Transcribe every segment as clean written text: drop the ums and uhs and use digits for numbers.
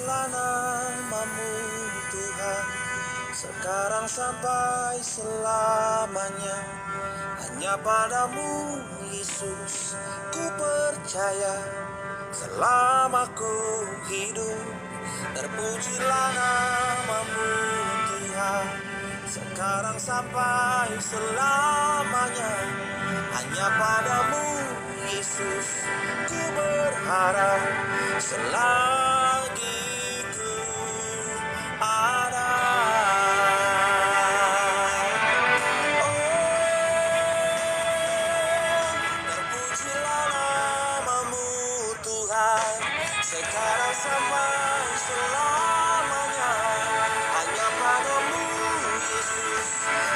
Terpujilah namamu Tuhan, sekarang sampai selamanya. Hanya padamu Yesus ku percaya, selama ku hidup. Terpujilah namamu Tuhan, sekarang sampai selamanya. Hanya padamu Yesus ku berharap, selagi ku ada. Terpujilah namamu Tuhan, sekarang sampai selamanya. Hanya padamu Yesus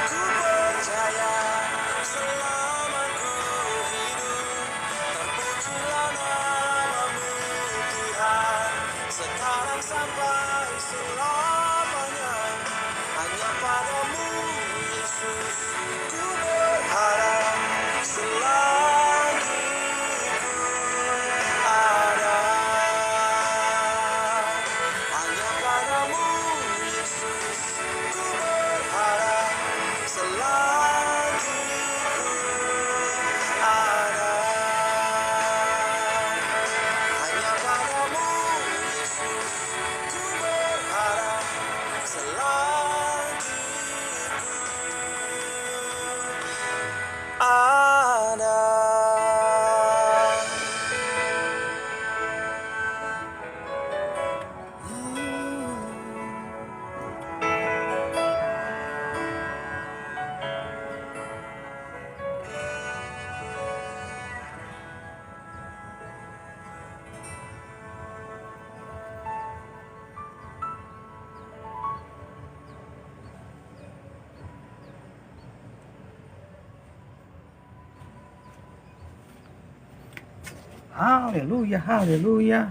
ku percaya, selama ku hidup. Terpujilah namamu Tuhan, sekarang sampai selamanya. Hanya padamu Yesus ku berharap, selagi ku ada. Hanya padamu Yesus ku berharap, selagi ku ada. Hanya padamu Yesus ku berharap, selagi ku ada. Haleluya, haleluya.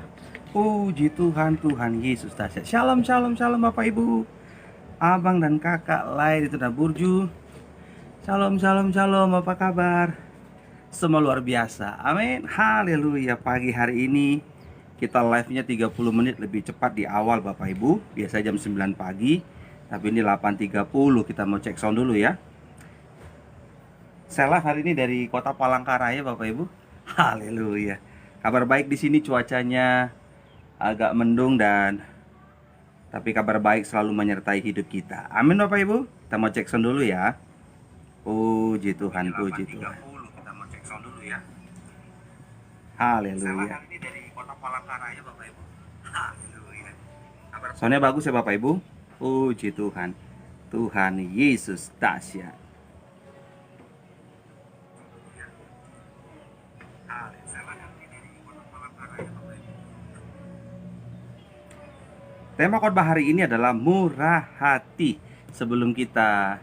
Puji Tuhan, Tuhan Yesus dahsyat. Shalom, shalom, shalom Bapak Ibu, abang dan kakak lain di Tuna Burju. Shalom, shalom, shalom, apa kabar? Semua luar biasa, amin. Haleluya. Pagi hari ini kita live-nya 30 menit lebih cepat di awal Bapak Ibu. Biasa jam 9 pagi, tapi ini 8.30. Kita mau cek sound dulu ya. Saya live hari ini dari kota Palangkaraya Bapak Ibu. Haleluya. Kabar baik di sini, cuacanya agak mendung tapi kabar baik selalu menyertai hidup kita. Amin Bapak Ibu. Kita mau cek sound dulu ya. Puji Tuhan, puji Tuhan. Kita mau cek sound dulu ya. Haleluya. Ini dari kota Palangkaraya Bapak Ibu. Haleluya. Soundnya bagus ya Bapak Ibu. Puji Tuhan. Tuhan Yesus dahsyat. Tema khotbah hari ini adalah murah hati. Sebelum kita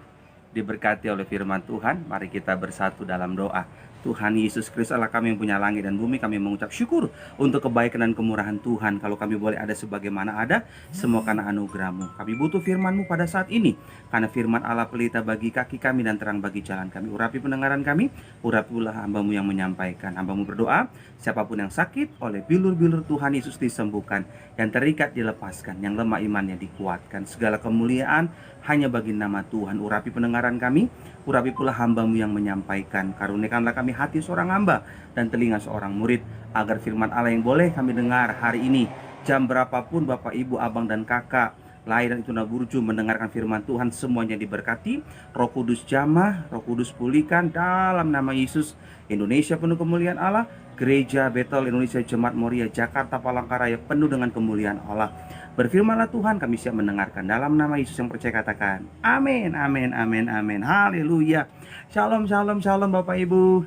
diberkati oleh firman Tuhan, mari kita bersatu dalam doa. Tuhan Yesus Kristus Allah kami yang punya langit dan bumi, kami mengucap syukur untuk kebaikan dan kemurahan Tuhan. Kalau kami boleh ada sebagaimana ada, semua karena anugerah-Mu. Kami butuh firman-Mu pada saat ini, karena firman Allah pelita bagi kaki kami dan terang bagi jalan kami. Urapi pendengaran kami, urapi pula hamba-Mu yang menyampaikan. Hamba-Mu berdoa, siapapun yang sakit oleh bilur-bilur Tuhan Yesus disembuhkan, yang terikat dilepaskan, yang lemah imannya dikuatkan. Segala kemuliaan hanya bagi nama Tuhan. Urapi pendengaran kami, urapi pula hamba-Mu yang menyampaikan. Karuniakanlah kami hati seorang hamba dan telinga seorang murid, agar firman Allah yang boleh kami dengar hari ini, jam berapapun Bapak Ibu, abang dan kakak lain dan Tuna Burju mendengarkan firman Tuhan, semuanya diberkati. Roh Kudus jamah, Roh Kudus pulihkan dalam nama Yesus. Indonesia penuh kemuliaan Allah. Gereja Betel Indonesia Jemaat Moria Jakarta Palangkaraya penuh dengan kemuliaan Allah. Berfirmanlah Tuhan, kami siap mendengarkan. Dalam nama Yesus yang percaya katakan amin, amin, amin, amin. Haleluya. Shalom, shalom, shalom Bapak Ibu.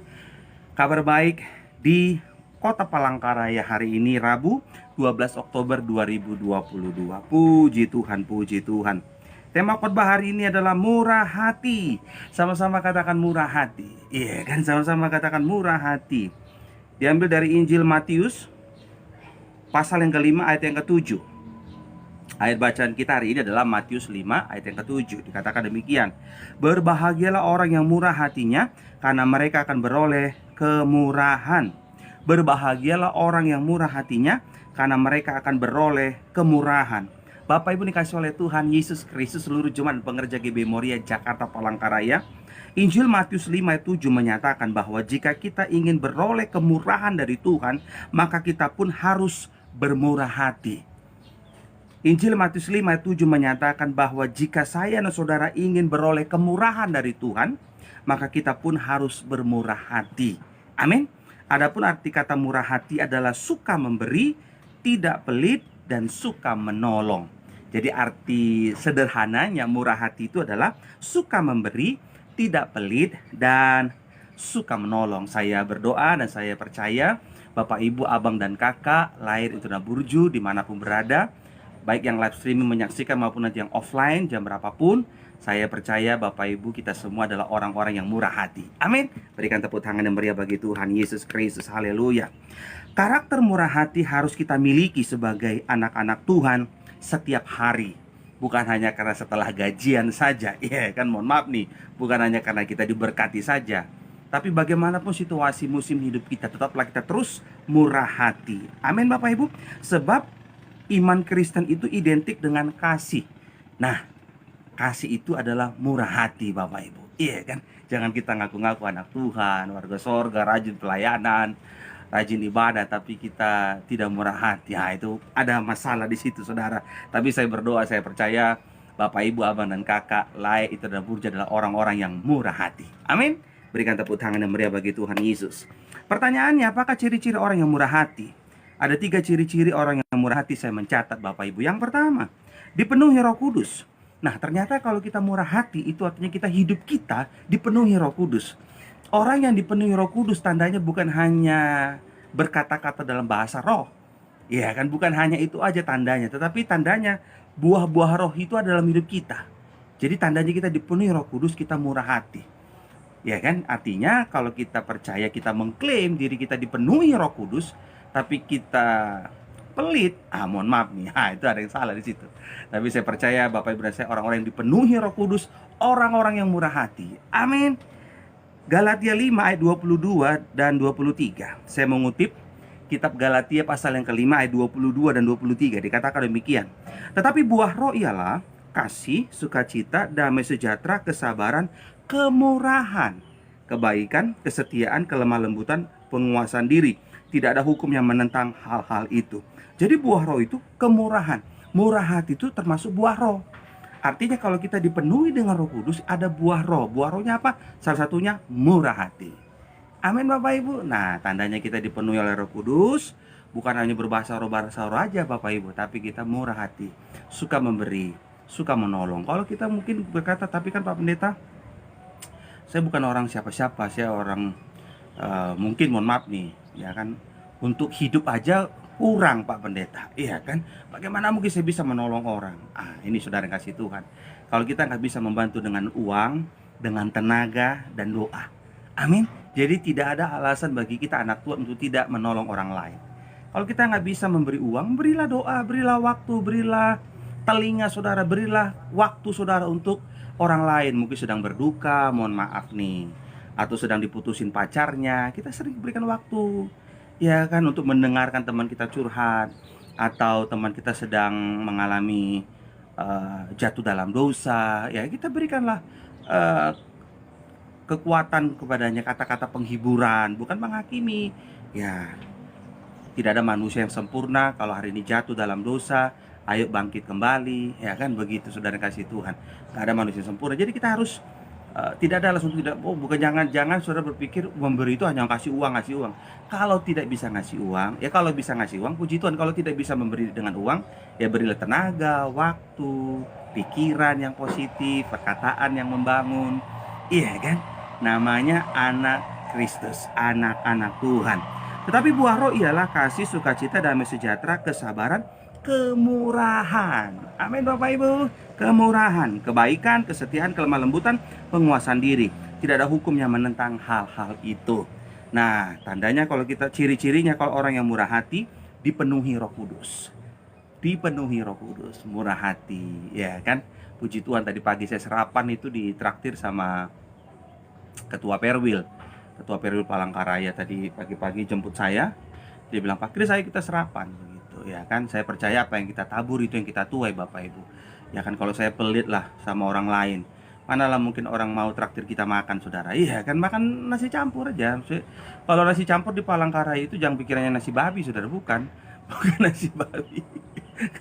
Kabar baik di kota Palangkaraya hari ini Rabu 12 Oktober 2022. Puji Tuhan, puji Tuhan. Tema khotbah hari ini adalah murah hati. Sama-sama katakan murah hati. Iya kan, sama-sama katakan murah hati. Diambil dari Injil Matius pasal yang kelima ayat yang ketujuh. Ayat bacaan kita hari ini adalah Matius 5 ayat yang ketujuh. Dikatakan demikian, berbahagialah orang yang murah hatinya, karena mereka akan beroleh kemurahan. Berbahagialah orang yang murah hatinya, karena mereka akan beroleh kemurahan. Bapak Ibu dikasih oleh Tuhan Yesus Kristus, seluruh jemaat pengerja GB Moria Jakarta Palangkaraya, Injil Matius 5 ayat 7 menyatakan bahwa jika kita ingin beroleh kemurahan dari Tuhan, maka kita pun harus bermurah hati. Injil Matius 5 ayat 7 menyatakan bahwa jika saya dan saudara ingin beroleh kemurahan dari Tuhan, maka kita pun harus bermurah hati. Amin. Adapun arti kata murah hati adalah suka memberi, tidak pelit, dan suka menolong. Jadi arti sederhananya murah hati itu adalah suka memberi, tidak pelit, dan suka menolong. Saya berdoa dan saya percaya Bapak, Ibu, Abang, dan Kakak lahir itu Burju dimanapun berada, baik yang live streaming menyaksikan maupun nanti yang offline jam berapapun, saya percaya Bapak Ibu kita semua adalah orang-orang yang murah hati. Amin. Berikan tepuk tangan yang meriah bagi Tuhan Yesus Kristus. Haleluya. Karakter murah hati harus kita miliki sebagai anak-anak Tuhan setiap hari. Bukan hanya karena setelah gajian saja. Iya kan, mohon maaf nih. Bukan hanya karena kita diberkati saja. Tapi bagaimanapun situasi musim hidup kita, tetaplah kita terus murah hati. Amin Bapak Ibu. Sebab iman Kristen itu identik dengan kasih. Nah, kasih itu adalah murah hati Bapak Ibu. Iya kan? Jangan kita ngaku-ngaku anak Tuhan, warga sorga, rajin pelayanan, rajin ibadah, tapi kita tidak murah hati. Nah, itu ada masalah di situ saudara. Tapi saya berdoa, saya percaya Bapak, Ibu, Abang, dan Kakak layak itu dan Burja adalah orang-orang yang murah hati. Amin. Berikan tepuk tangan yang meriah bagi Tuhan Yesus. Pertanyaannya, apakah ciri-ciri orang yang murah hati? Ada 3 ciri-ciri orang yang murah hati saya mencatat Bapak Ibu. Yang pertama, dipenuhi Roh Kudus. Nah, ternyata kalau kita murah hati itu artinya kita hidup kita dipenuhi Roh Kudus. Orang yang dipenuhi Roh Kudus tandanya bukan hanya berkata-kata dalam bahasa roh. Ya kan, bukan hanya itu aja tandanya, tetapi tandanya buah-buah roh itu ada dalam hidup kita. Jadi tandanya kita dipenuhi Roh Kudus, kita murah hati. Ya kan, artinya kalau kita percaya, kita mengklaim diri kita dipenuhi Roh Kudus, tapi kita pelit, mohon maaf nih, itu ada yang salah di situ. Tapi saya percaya Bapak Ibu dan saya orang-orang yang dipenuhi Roh Kudus, orang-orang yang murah hati. Amin. Galatia 5 ayat 22 dan 23. Saya mengutip kitab Galatia pasal yang kelima ayat 22 dan 23. Dikatakan demikian. Tetapi buah roh ialah kasih, sukacita, damai sejahtera, kesabaran, kemurahan, kebaikan, kesetiaan, kelemah lembutan, penguasaan diri. Tidak ada hukum yang menentang hal-hal itu. Jadi buah roh itu kemurahan. Murah hati itu termasuk buah roh. Artinya kalau kita dipenuhi dengan Roh Kudus, ada buah roh. Buah rohnya apa? Salah satunya murah hati. Amin Bapak Ibu. Nah, tandanya kita dipenuhi oleh Roh Kudus, bukan hanya berbahasa roh aja Bapak Ibu, tapi kita murah hati, suka memberi, suka menolong. Kalau kita mungkin berkata, tapi kan Pak Pendeta, saya bukan orang siapa-siapa, saya orang mungkin mohon maaf nih, ya kan, untuk hidup aja kurang Pak Pendeta, iya kan? Bagaimana mungkin saya bisa menolong orang? Ini saudara kasih Tuhan. Kalau kita nggak bisa membantu dengan uang, dengan tenaga dan doa, amin. Jadi tidak ada alasan bagi kita anak Tuhan untuk tidak menolong orang lain. Kalau kita nggak bisa memberi uang, berilah doa, berilah waktu, berilah telinga saudara, berilah waktu saudara untuk orang lain. Mungkin sedang berduka, mohon maaf nih, atau sedang diputusin pacarnya, kita sering berikan waktu, ya kan, untuk mendengarkan teman kita curhat, atau teman kita sedang mengalami jatuh dalam dosa, ya kita berikanlah kekuatan kepadanya, kata-kata penghiburan, bukan menghakimi. Ya, tidak ada manusia yang sempurna. Kalau hari ini jatuh dalam dosa, ayo bangkit kembali, ya kan, begitu saudara kasih Tuhan. Gak ada manusia yang sempurna. Jadi kita harus tidak ada alasan untuk tidak, bukan, jangan saudara berpikir memberi itu hanya ngasih uang. Kalau tidak bisa ngasih uang, ya kalau bisa ngasih uang, puji Tuhan. Kalau tidak bisa memberi dengan uang, ya berilah tenaga, waktu, pikiran yang positif, perkataan yang membangun. Iya kan? Namanya anak Kristus, anak-anak Tuhan. Tetapi buah roh ialah kasih, sukacita, damai sejahtera, kesabaran, kemurahan. Amin Bapak Ibu. Kemurahan, kebaikan, kesetiaan, kelemah lembutan, penguasaan diri. Tidak ada hukum yang menentang hal-hal itu. Nah, tandanya kalau kita, ciri-cirinya kalau orang yang murah hati, dipenuhi Roh Kudus. Dipenuhi Roh Kudus, murah hati, ya kan? Puji Tuhan, tadi pagi saya sarapan itu ditraktir sama Ketua Perwil Palangkaraya. Tadi pagi-pagi jemput saya. Dia bilang, Pak Kris, ayo kita sarapan begitu. gitu ya kan. Saya percaya apa yang kita tabur itu yang kita tuai Bapak Ibu. Ya kan, kalau saya pelit lah sama orang lain, manalah mungkin orang mau traktir kita makan saudara. Iya kan, makan nasi campur aja. Kalau nasi campur di Palangkaraya itu jangan pikirannya nasi babi saudara, bukan. Bukan nasi babi.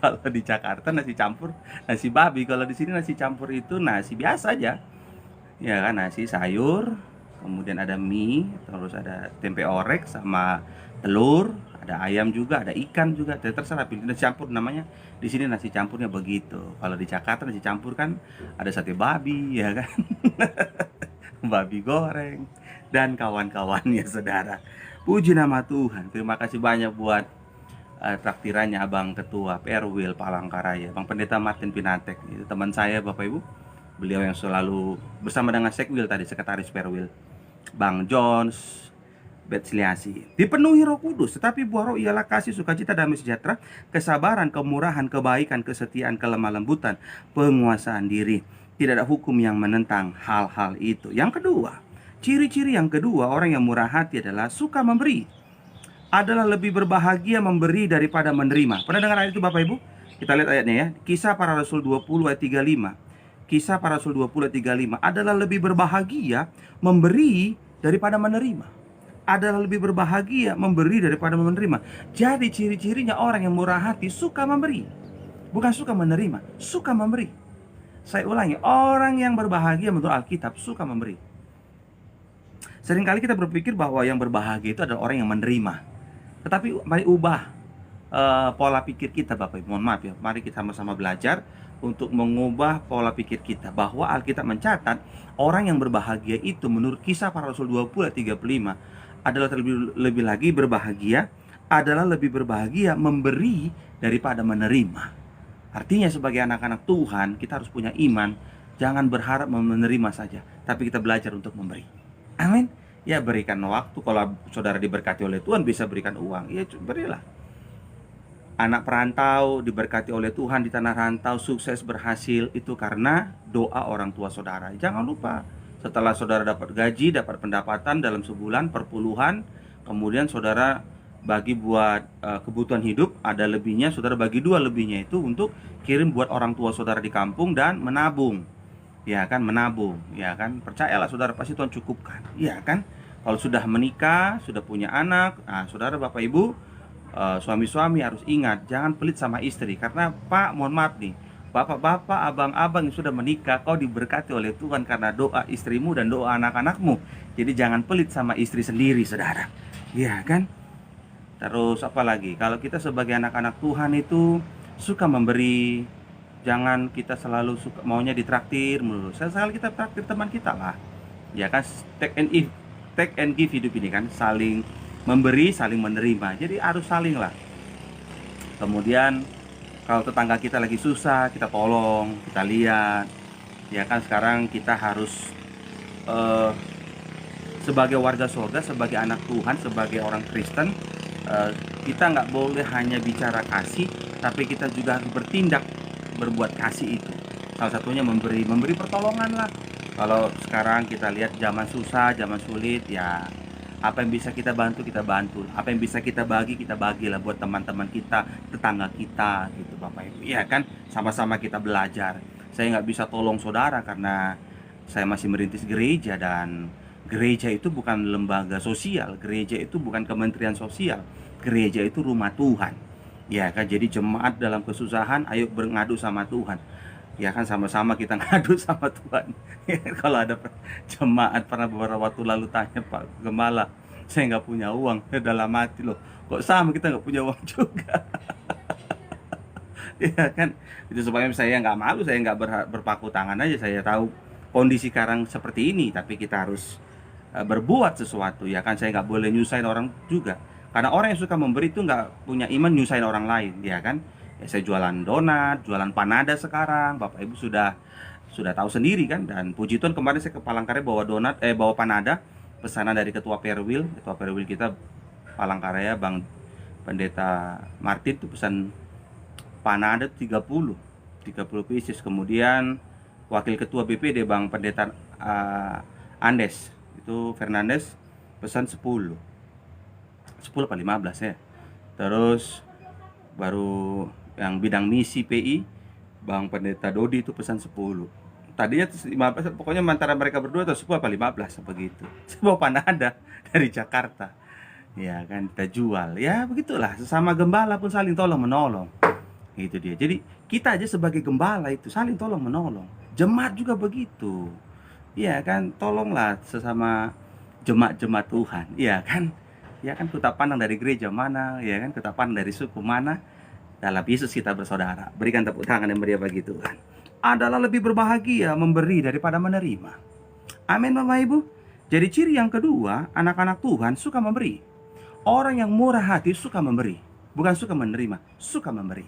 Kalau di Jakarta nasi campur nasi babi, kalau di sini nasi campur itu nasi biasa aja. Ya kan, nasi sayur, kemudian ada mie, terus ada tempe orek sama telur, ada ayam juga, ada ikan juga. Terserah pilih nasi campur namanya. Di sini nasi campurnya begitu. Kalau di Jakarta nasi campur kan ada sate babi, ya kan? Babi goreng dan kawan-kawannya saudara. Puji nama Tuhan. Terima kasih banyak buat traktirannya Abang Ketua Perwil Palangkaraya, Bang Pendeta Martin Pinatek. Itu teman saya Bapak Ibu. Beliau yang selalu bersama dengan Sekwil tadi, Sekretaris Perwil, Bang Jones Betsliasi. Dipenuhi Roh Kudus, tetapi buah roh ialah kasih, sukacita, damai sejahtera, kesabaran, kemurahan, kebaikan, kesetiaan, kelemah lembutan, penguasaan diri. Tidak ada hukum yang menentang hal-hal itu. Yang kedua, ciri-ciri yang kedua orang yang murah hati adalah suka memberi. Adalah lebih berbahagia memberi daripada menerima. Pernah dengar ayat itu Bapak Ibu? Kita lihat ayatnya ya. Kisah Para Rasul 20 ayat 35. Kisah Para Rasul 20 ayat 35. Adalah lebih berbahagia memberi daripada menerima. Adalah lebih berbahagia memberi daripada menerima. Jadi ciri-cirinya orang yang murah hati suka memberi, bukan suka menerima, suka memberi. Saya ulangi, orang yang berbahagia menurut Alkitab suka memberi. Seringkali kita berpikir bahwa yang berbahagia itu adalah orang yang menerima. Tetapi mari ubah pola pikir kita Bapak Ibu. Mohon maaf ya, mari kita sama-sama belajar untuk mengubah pola pikir kita, bahwa Alkitab mencatat orang yang berbahagia itu menurut Kisah Para Rasul 20 ayat 35 adalah lebih lagi berbahagia, adalah lebih berbahagia memberi daripada menerima. Artinya sebagai anak-anak Tuhan kita harus punya iman, jangan berharap menerima saja, tapi kita belajar untuk memberi. Amin. Ya, berikan waktu. Kalau saudara diberkati oleh Tuhan bisa berikan uang, ya berilah. Anak perantau diberkati oleh Tuhan di tanah rantau, sukses berhasil, itu karena doa orang tua saudara. Jangan lupa, setelah saudara dapat gaji, dapat pendapatan dalam sebulan perpuluhan, kemudian saudara bagi buat kebutuhan hidup, ada lebihnya, saudara bagi 2 lebihnya itu untuk kirim buat orang tua saudara di kampung dan menabung. Ya kan, menabung. Ya kan, percayalah saudara, pasti Tuhan cukupkan. Ya kan, kalau sudah menikah, sudah punya anak, nah saudara Bapak Ibu, suami-suami harus ingat, jangan pelit sama istri. Karena Pak, mohon maaf nih, bapak-bapak, abang-abang yang sudah menikah, kau diberkati oleh Tuhan karena doa istrimu dan doa anak-anakmu. Jadi jangan pelit sama istri sendiri saudara. Iya kan? Terus apa lagi? Kalau kita sebagai anak-anak Tuhan itu suka memberi, jangan kita selalu suka maunya ditraktir melulu. Sekali kita traktir teman kita lah. Ya kan, take and give hidup ini kan, saling memberi, saling menerima. Jadi harus saling lah. Kemudian kalau tetangga kita lagi susah, kita tolong, kita lihat. Ya kan, sekarang kita harus sebagai warga surga, sebagai anak Tuhan, sebagai orang Kristen, kita nggak boleh hanya bicara kasih, tapi kita juga harus bertindak, berbuat kasih itu. Salah satunya memberi pertolongan lah. Kalau sekarang kita lihat zaman susah, zaman sulit, ya apa yang bisa kita bantu, kita bantu. Apa yang bisa kita bagilah buat teman-teman kita, tetangga kita gitu Bapak Ibu. Iya kan, sama-sama kita belajar. Saya nggak bisa tolong saudara karena saya masih merintis gereja, dan gereja itu bukan lembaga sosial, gereja itu bukan kementerian sosial, gereja itu rumah Tuhan. Ya kan, jadi jemaat dalam kesusahan, ayo berngadu sama Tuhan. Ya kan, sama-sama kita ngadu sama Tuhan. Ya, kalau ada jemaat pernah beberapa waktu lalu tanya Pak Gembala, saya nggak punya uang. Ya, dalam hati loh, kok sama kita nggak punya uang juga. Ya kan, itu supaya saya nggak malu, saya nggak berpaku tangan aja. Saya tahu kondisi sekarang seperti ini, tapi kita harus berbuat sesuatu. Ya kan, saya nggak boleh nyusahin orang juga, karena orang yang suka memberi itu nggak punya iman nyusahin orang lain. Ya kan, ya, saya jualan donat, jualan panada sekarang, Bapak Ibu sudah tahu sendiri kan. Dan puji Tuhan, kemarin saya ke Palangkaraya bawa bawa panada, pesanan dari ketua Perwil kita Palangkaraya, Bang Pendeta Martin, itu pesan panada 30 pieces. Kemudian wakil ketua BPD Bang Pendeta Andes, itu Fernandes, pesan 10 apa 15 ya. Terus Baru yang bidang misi PI, Bang Pendeta Dodi itu pesan 10. Tadinya 15, pokoknya antara mereka berdua atau 10 apa 15 begitu. Saya bawa panada dari Jakarta. Ya kan, kita jual. Ya begitulah, sesama gembala pun saling tolong menolong. Itu dia. Jadi kita aja sebagai gembala itu saling tolong menolong. Jemaat juga begitu. Iya kan, tolonglah sesama jemaat-jemaat Tuhan. Iya kan? Ya kan, kita pandang dari gereja mana, ya kan, kita pandang dari suku mana, dalam Yesus kita bersaudara. Berikan tepuk tangan yang meriah bagi Tuhan. Adalah lebih berbahagia memberi daripada menerima. Amin Bapak Ibu. Jadi ciri yang kedua, anak-anak Tuhan suka memberi. Orang yang murah hati suka memberi, bukan suka menerima, suka memberi.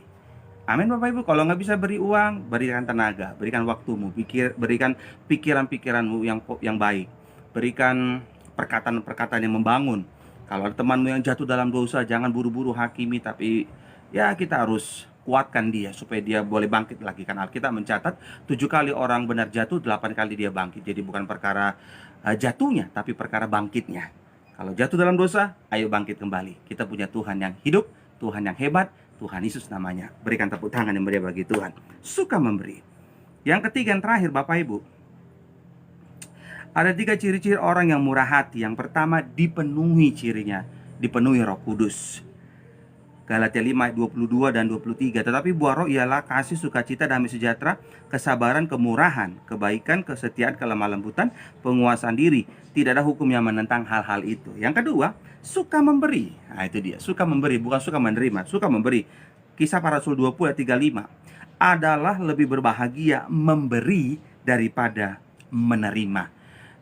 Amin Bapak Ibu. Kalau nggak bisa beri uang, berikan tenaga, berikan waktumu, berikan pikiran-pikiranmu yang baik, berikan perkataan-perkataan yang membangun. Kalau ada temanmu yang jatuh dalam dosa, jangan buru-buru hakimi, tapi ya kita harus kuatkan dia supaya dia boleh bangkit lagi. Kan Alkitab mencatat 7 kali orang benar jatuh, 8 kali dia bangkit. Jadi bukan perkara jatuhnya, tapi perkara bangkitnya. Kalau jatuh dalam dosa, ayo bangkit kembali. Kita punya Tuhan yang hidup, Tuhan yang hebat, Tuhan Yesus namanya. Berikan tepuk tangan yang meriah bagi Tuhan. Suka memberi. Yang ketiga, yang terakhir Bapak Ibu, ada 3 ciri-ciri orang yang murah hati. Yang pertama, dipenuhi cirinya, dipenuhi Roh Kudus. Galatia 5 ayat 22 dan 23. Tetapi buah roh ialah kasih, sukacita, damai sejahtera, kesabaran, kemurahan, kebaikan, kesetiaan, kelemah lembutan, penguasaan diri. Tidak ada hukum yang menentang hal-hal itu. Yang kedua, suka memberi. Nah itu dia, suka memberi, bukan suka menerima, suka memberi. Kisah Para Rasul 20 ayat 35. Adalah lebih berbahagia memberi daripada menerima.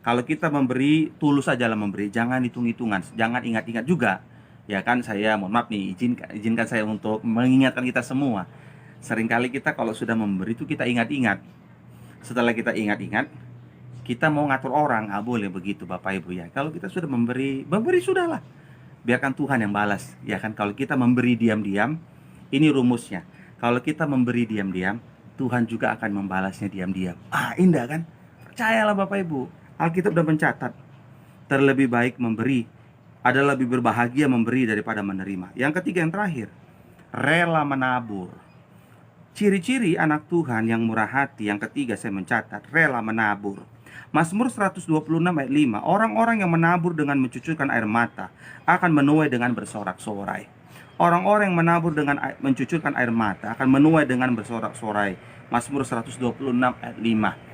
Kalau kita memberi, tulus sajalah memberi, jangan hitung-hitungan, jangan ingat-ingat juga. Ya kan, saya mohon maaf nih, izinkan saya untuk mengingatkan kita semua. Seringkali kita kalau sudah memberi itu kita ingat-ingat. Setelah kita ingat-ingat, kita mau ngatur orang, boleh begitu Bapak Ibu ya. Kalau kita sudah memberi sudahlah. Biarkan Tuhan yang balas. Ya kan, kalau kita memberi diam-diam, ini rumusnya. Kalau kita memberi diam-diam, Tuhan juga akan membalasnya diam-diam. Indah kan? Percayalah Bapak Ibu. Alkitab sudah mencatat, terlebih baik memberi, adalah lebih berbahagia memberi daripada menerima. Yang ketiga, yang terakhir, rela menabur. Ciri-ciri anak Tuhan yang murah hati, yang ketiga saya mencatat, rela menabur. Mazmur 126 ayat 5, orang-orang yang menabur dengan mencucurkan air mata akan menuai dengan bersorak-sorai. Orang-orang yang menabur dengan mencucurkan air mata akan menuai dengan bersorak-sorai. Mazmur 126 ayat 5.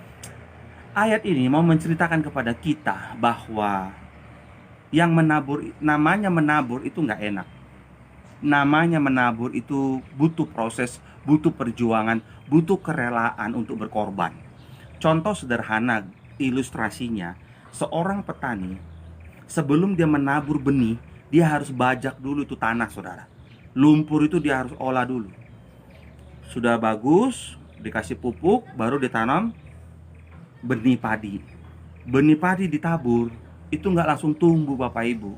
Ayat ini mau menceritakan kepada kita bahwa yang menabur, namanya menabur itu nggak enak. Namanya menabur itu butuh proses, butuh perjuangan, butuh kerelaan untuk berkorban. Contoh sederhana ilustrasinya, seorang petani sebelum dia menabur benih, dia harus bajak dulu itu tanah, saudara. Lumpur itu dia harus olah dulu. Sudah bagus, dikasih pupuk, baru ditanam benih padi. Benih padi ditabur, itu nggak langsung tumbuh Bapak Ibu.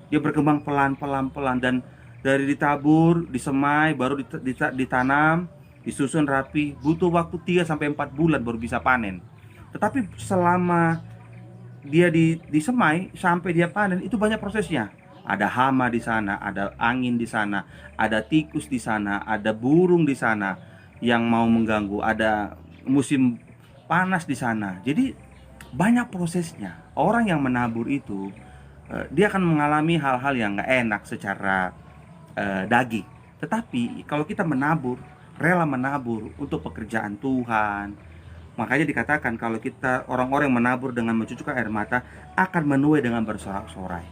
Dia berkembang pelan-pelan dan dari ditabur, disemai, baru ditanam, disusun rapi, butuh waktu 3-4 bulan baru bisa panen. Tetapi selama dia disemai sampai dia panen, itu banyak prosesnya. Ada hama di sana, ada angin di sana, ada tikus di sana, ada burung di sana yang mau mengganggu, ada musim panas di sana. Jadi banyak prosesnya. Orang yang menabur itu dia akan mengalami hal-hal yang gak enak secara daging. Tetapi kalau kita menabur, rela menabur untuk pekerjaan Tuhan, makanya dikatakan kalau kita orang-orang yang menabur dengan mencucurkan air mata akan menuai dengan bersorak-sorai.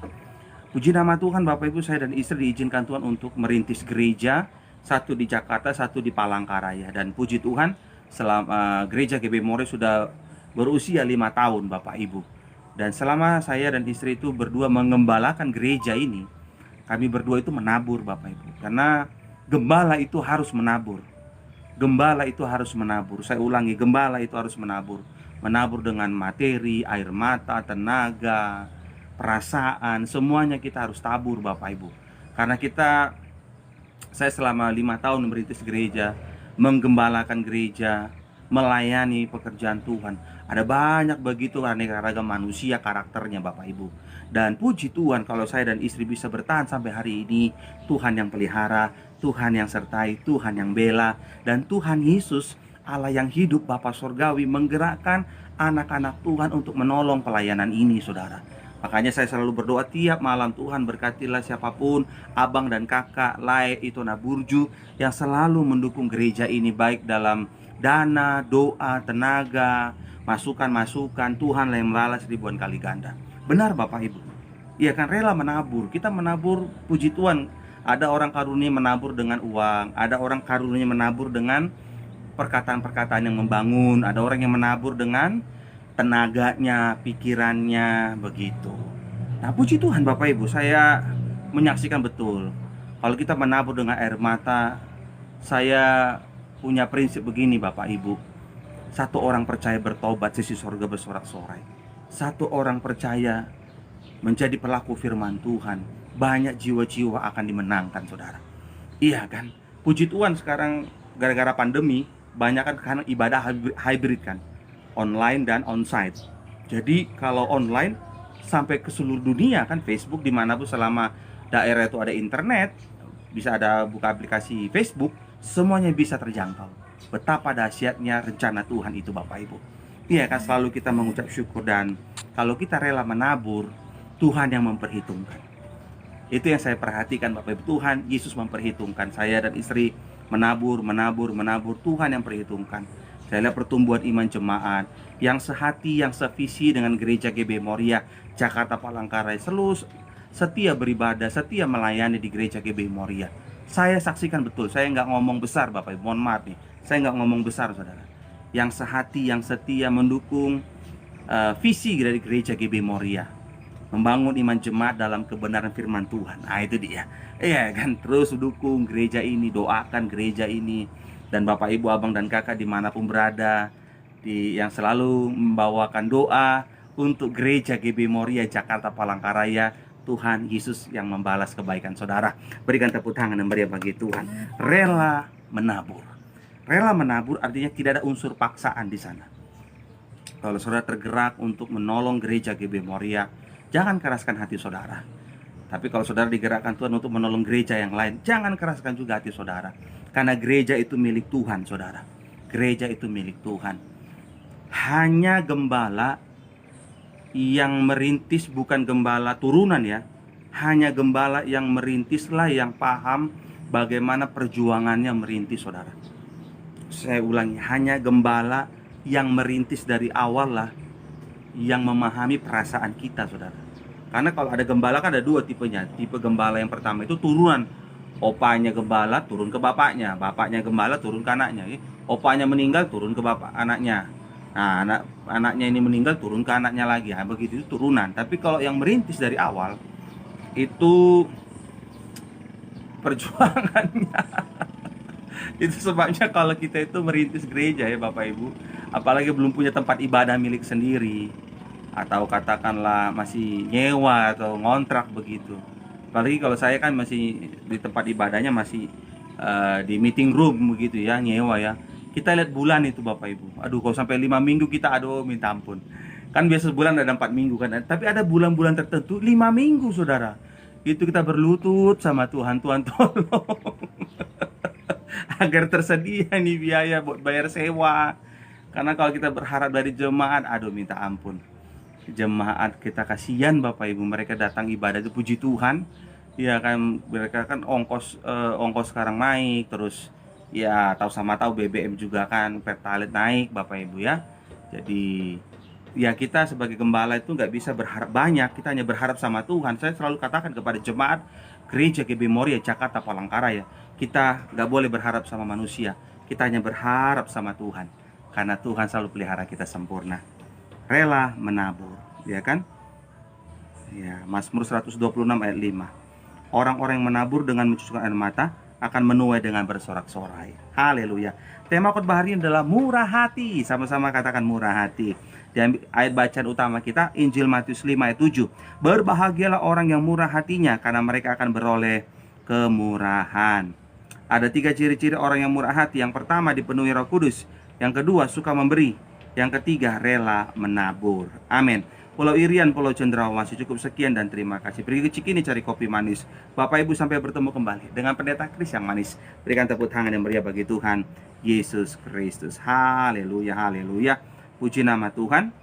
Puji nama Tuhan Bapak Ibu, saya dan istri diizinkan Tuhan untuk merintis gereja, satu di Jakarta, satu di Palangkaraya. Dan puji Tuhan, selama gereja GB More sudah berusia 5 tahun Bapak Ibu. Dan selama saya dan istri itu berdua mengembalakan gereja ini, kami berdua itu menabur Bapak Ibu. Karena gembala itu harus menabur. Gembala itu harus menabur. Saya ulangi, gembala itu harus menabur. Menabur dengan materi, air mata, tenaga, perasaan, semuanya kita harus tabur Bapak Ibu. Karena saya selama 5 tahun merintis gereja, menggembalakan gereja, melayani pekerjaan Tuhan. Ada banyak begitu aneka ragam manusia karakternya Bapak Ibu. Dan puji Tuhan kalau saya dan istri bisa bertahan sampai hari ini. Tuhan yang pelihara, Tuhan yang sertai, Tuhan yang bela. Dan Tuhan Yesus, Allah yang hidup, Bapa Surgawi, menggerakkan anak-anak Tuhan untuk menolong pelayanan ini, saudara. Makanya saya selalu berdoa tiap malam, Tuhan berkatilah siapapun, abang dan kakak, Lai, Itona Burju, yang selalu mendukung gereja ini, baik dalam dana, doa, tenaga, masukan-masukan. Tuhan yang membalas ribuan kali ganda. Benar Bapak Ibu? Iya kan, rela menabur. Kita menabur, puji Tuhan. Ada orang karunia menabur dengan uang, ada orang karunia menabur dengan perkataan-perkataan yang membangun, ada orang yang menabur dengan tenaganya, pikirannya, begitu. Nah, puji Tuhan Bapak Ibu, saya menyaksikan betul. Kalau kita menabur dengan air mata, saya punya prinsip begini Bapak Ibu. Satu orang percaya bertobat, sisi sorga bersorak-sorai. Satu orang percaya menjadi pelaku firman Tuhan, banyak jiwa-jiwa akan dimenangkan, saudara. Iya kan? Puji Tuhan sekarang gara-gara pandemi, banyak kan karena ibadah hybrid kan, online dan onsite. Jadi kalau online sampai ke seluruh dunia kan, Facebook dimanapun selama daerah itu ada internet, bisa ada buka aplikasi Facebook, semuanya bisa terjangkau. Betapa dahsyatnya rencana Tuhan itu Bapak Ibu. Iya kan, selalu kita mengucap syukur, dan kalau kita rela menabur, Tuhan yang memperhitungkan. Itu yang saya perhatikan Bapak Ibu. Tuhan Yesus memperhitungkan. Saya dan istri menabur. Tuhan yang perhitungkan. Saya lihat pertumbuhan iman jemaat yang sehati, yang sevisi dengan gereja GB Moria Jakarta Palangkaraya, selalu setia beribadah, setia melayani di gereja GB Moria. Saya saksikan betul. Saya nggak ngomong besar Bapak Ibu, mohon maaf nih, saya nggak ngomong besar saudara. Yang sehati, yang setia mendukung visi dari gereja GB Moria, membangun iman jemaat dalam kebenaran firman Tuhan. Nah itu dia. Iya kan, terus dukung gereja ini, doakan gereja ini. Dan Bapak Ibu, abang dan kakak dimanapun berada, yang selalu membawakan doa untuk gereja GB Moria Jakarta Palangkaraya. Tuhan Yesus yang membalas kebaikan saudara. Berikan tepuk tangan yang meriah bagi Tuhan. Rela menabur. Rela menabur artinya tidak ada unsur paksaan di sana. Kalau saudara tergerak untuk menolong gereja GB Moria, jangan keraskan hati saudara. Tapi kalau saudara digerakkan Tuhan untuk menolong gereja yang lain, jangan keraskan juga hati saudara. Karena gereja itu milik Tuhan saudara. Gereja itu milik Tuhan. Hanya gembala yang merintis, bukan gembala turunan ya. Hanya gembala yang merintislah yang paham bagaimana perjuangannya merintis saudara. Saya ulangi, hanya gembala yang merintis dari awal lah yang memahami perasaan kita saudara. Karena kalau ada gembala kan ada dua tipenya. Tipe gembala yang pertama itu turunan. Opanya gembala turun ke bapaknya, bapaknya gembala turun ke anaknya. Opanya meninggal turun ke bapak anaknya. Nah, anaknya ini meninggal turun ke anaknya lagi. Nah, begitu itu turunan. Tapi kalau yang merintis dari awal itu perjuangannya. Itu sebabnya kalau kita itu merintis gereja ya Bapak Ibu, apalagi belum punya tempat ibadah milik sendiri, atau katakanlah masih nyewa atau ngontrak begitu. Apalagi kalau saya kan masih di tempat ibadahnya masih di meeting room begitu ya, nyewa ya. Kita lihat bulan itu Bapak Ibu. Aduh, kalau sampai 5 minggu kita aduh minta ampun. Kan biasa sebulan ada 4 minggu kan. Tapi ada bulan-bulan tertentu 5 minggu saudara. Itu kita berlutut sama Tuhan, Tuhan tolong. Agar tersedia nih biaya buat bayar sewa. Karena kalau kita berharap dari jemaat, aduh minta ampun. Jemaat kita kasihan Bapak Ibu, mereka datang ibadah itu puji Tuhan. Ya kan, mereka kan ongkos sekarang naik, terus ya tahu sama tahu BBM juga kan Pertalite naik Bapak Ibu ya. Jadi ya kita sebagai gembala itu nggak bisa berharap banyak, kita hanya berharap sama Tuhan. Saya selalu katakan kepada jemaat gereja GB Moria Jakarta Palangkaraya, kita nggak boleh berharap sama manusia, kita hanya berharap sama Tuhan. Karena Tuhan selalu pelihara kita sempurna. Rela menabur, ya kan? Ya, Mazmur 126 ayat 5. Orang-orang yang menabur dengan mencucurkan air mata akan menuai dengan bersorak-sorai. Haleluya. Tema khotbah hari ini adalah murah hati. Sama-sama katakan murah hati. Dan ayat bacaan utama kita Injil Matius 5 ayat 7. Berbahagialah orang yang murah hatinya, karena mereka akan beroleh kemurahan. Ada 3 ciri-ciri orang yang murah hati. Yang pertama, dipenuhi Roh Kudus. Yang kedua, suka memberi. Yang ketiga, rela menabur. Amin. Pulau Irian, Pulau Cendrawasih, cukup sekian dan terima kasih. Pergi ke Cikini cari kopi manis. Bapak Ibu sampai bertemu kembali dengan Pendeta Kris yang manis. Berikan tepuk tangan yang meriah bagi Tuhan Yesus Kristus. Haleluya, haleluya. Puji nama Tuhan.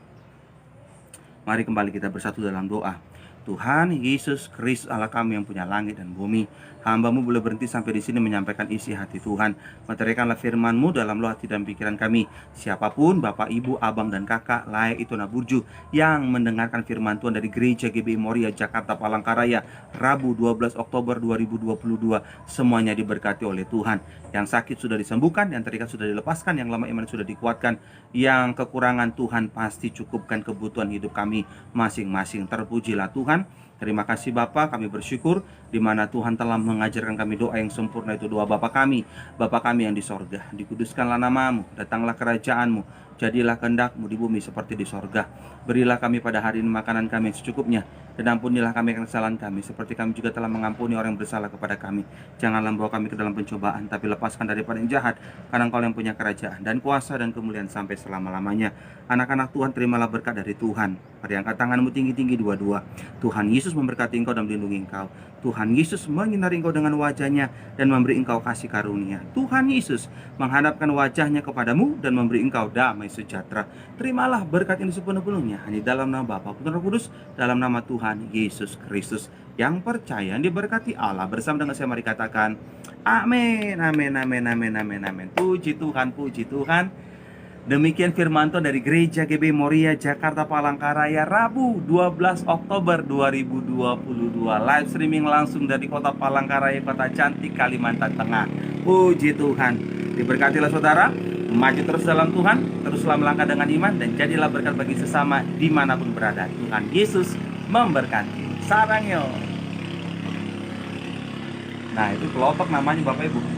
Mari kembali kita bersatu dalam doa. Tuhan Yesus Kristus Allah kami yang punya langit dan bumi, hamba-Mu boleh berhenti sampai di sini menyampaikan isi hati Tuhan. Materikanlah firman-Mu dalam loh hati dan pikiran kami. Siapapun, Bapak, Ibu, Abang, dan Kakak, layak itu Naburju, yang mendengarkan firman Tuhan dari Gereja GBI Moria, Jakarta, Palangkaraya, Rabu 12 Oktober 2022, semuanya diberkati oleh Tuhan. Yang sakit sudah disembuhkan, yang terikat sudah dilepaskan, yang lemah iman sudah dikuatkan, yang kekurangan Tuhan pasti cukupkan kebutuhan hidup kami masing-masing. Terpujilah Tuhan. Terima kasih Bapa, kami bersyukur di mana Tuhan telah mengajarkan kami doa yang sempurna, itu doa Bapa kami yang di sorga. Dikuduskanlah namamu, datanglah kerajaanmu, jadilah kehendak-Mu di bumi seperti di sorga. Berilah kami pada hari ini makanan kami yang secukupnya, dan ampunilah kami kesalahan kami, seperti kami juga telah mengampuni orang yang bersalah kepada kami. Janganlah membawa kami ke dalam pencobaan, tapi lepaskan daripada yang jahat, karena Engkau yang punya kerajaan dan kuasa dan kemuliaan sampai selama-lamanya. Anak-anak Tuhan, terimalah berkat dari Tuhan. Mari angkat tanganmu tinggi-tinggi dua-dua. Tuhan Yesus memberkati engkau dan melindungi engkau. Tuhan Yesus menyinari engkau dengan wajahnya dan memberi engkau kasih karunia. Tuhan Yesus menghadapkan wajahnya kepadamu dan memberi engkau damai sejahtera. Terimalah berkat ini sepenuh-penuhnya hanya dalam nama Bapa, Putra, Roh Kudus, dalam nama Tuhan Yesus Kristus. Yang percaya, yang diberkati Allah bersama dengan saya, mari katakan amin, amin, amin, amin, amin, amin. Puji Tuhan, puji Tuhan. Demikian firman Tuhan dari Gereja GBI Moria, Jakarta, Palangkaraya, Rabu 12 Oktober 2022. Live streaming langsung dari kota Palangkaraya, kota cantik Kalimantan Tengah. Puji Tuhan. Diberkatilah saudara, maju terus dalam Tuhan, teruslah melangkah dengan iman, dan jadilah berkat bagi sesama dimanapun berada. Tuhan Yesus memberkati. Sarangyo. Nah, itu kelopak namanya Bapak Ibu.